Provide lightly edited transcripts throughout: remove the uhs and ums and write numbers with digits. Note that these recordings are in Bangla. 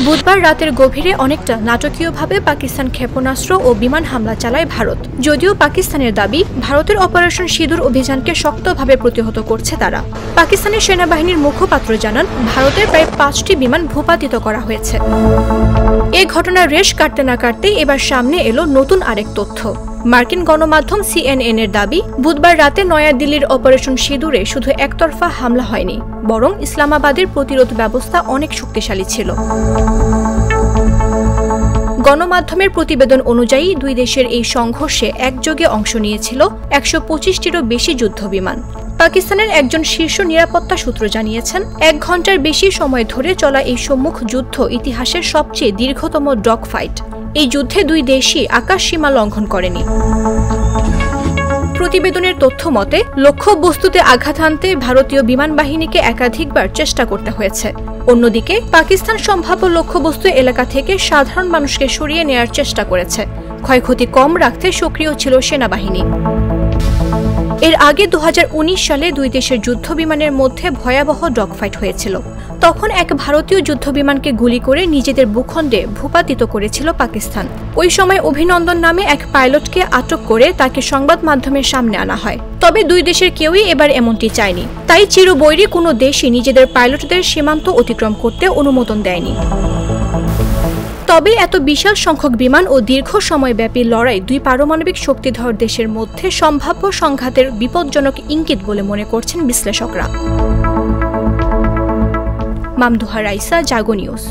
বুধবার রাতের গভীরে অনেকটা নাটকীয়ভাবে পাকিস্তান ক্ষেপণাস্ত্র ও বিমান হামলা চালায় ভারত। যদিও পাকিস্তানের দাবি, ভারতের অপারেশন সিঁদুর অভিযানকে শক্তভাবে প্রতিহত করছে তারা। পাকিস্তানের সেনাবাহিনীর মুখপাত্র জানান, ভারতের প্রায় 5টি বিমান ভূপাতিত করা হয়েছে। এ ঘটনার রেশ কাটতে না কাটতেই এবার সামনে এলো নতুন আরেক তথ্য। মার্কিন গণমাধ্যম CNN এর দাবি, বুধবার রাতে নয়াদিল্লির অপারেশন সিঁদুরে শুধু একতরফা হামলা হয়নি, বরং ইসলামাবাদের প্রতিরোধ ব্যবস্থা অনেক শক্তিশালী ছিল। গণমাধ্যমের প্রতিবেদন অনুযায়ী দুই দেশের এই সংঘর্ষে একযোগে অংশ নিয়েছিল 125টিরও বেশি যুদ্ধবিমান। পাকিস্তানের একজন শীর্ষ নিরাপত্তা সূত্র জানিয়েছেন, 1 ঘন্টার বেশি সময় ধরে চলা এই সম্মুখ যুদ্ধ ইতিহাসের সবচেয়ে দীর্ঘতম ডগ ফাইট। এই যুদ্ধে দুই দেশই আকাশ সীমা লঙ্ঘন করেনি। প্রতিবেদনের তথ্য মতে, লক্ষ্যবস্তুতে আঘাত হানতে ভারতীয় বিমান বাহিনীকে একাধিকবার চেষ্টা করতে হয়েছে। অন্যদিকে পাকিস্তান সম্ভাব্য লক্ষ্যবস্তু এলাকা থেকে সাধারণ মানুষকে সরিয়ে নেয়ার চেষ্টা করেছে। ক্ষয়ক্ষতি কম রাখতে সক্রিয় ছিল সেনাবাহিনী। এর আগে 2019 সালে দুই দেশের যুদ্ধবিমানের মধ্যে ভয়াবহ ডগফাইট হয়েছিল। তখন এক ভারতীয় যুদ্ধবিমানকে গুলি করে নিজেদের ভূখণ্ডে ভূপাতিত করেছিল পাকিস্তান। ওই সময় অভিনন্দন নামে এক পাইলটকে আটক করে তাকে সংবাদ মাধ্যমের সামনে আনা হয়। তবে দুই দেশের কেউই এবার এমনটি চায়নি। তাই চিরবৈরী কোনো দেশই নিজেদের পাইলটদের সীমান্ত অতিক্রম করতে অনুমোদন দেয়নি। তবে এত বিশাল সংখ্যক বিমান ও দীর্ঘ সময়ব্যাপী লড়াই দুই পারমাণবিক শক্তিধর দেশের মধ্যে সম্ভাব্য সংঘাতের বিপজ্জনক ইঙ্গিত বলে মনে করছেন বিশ্লেষকরা। মামদুহা রাইসা, জাগো নিউজ।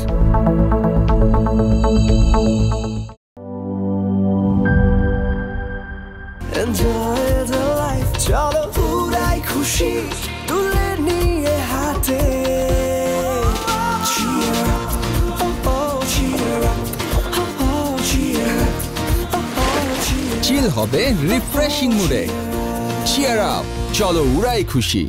চিল হবে রিফ্রেশিং মুডে। চিয়ার আপ, চলো উড়াই খুশি।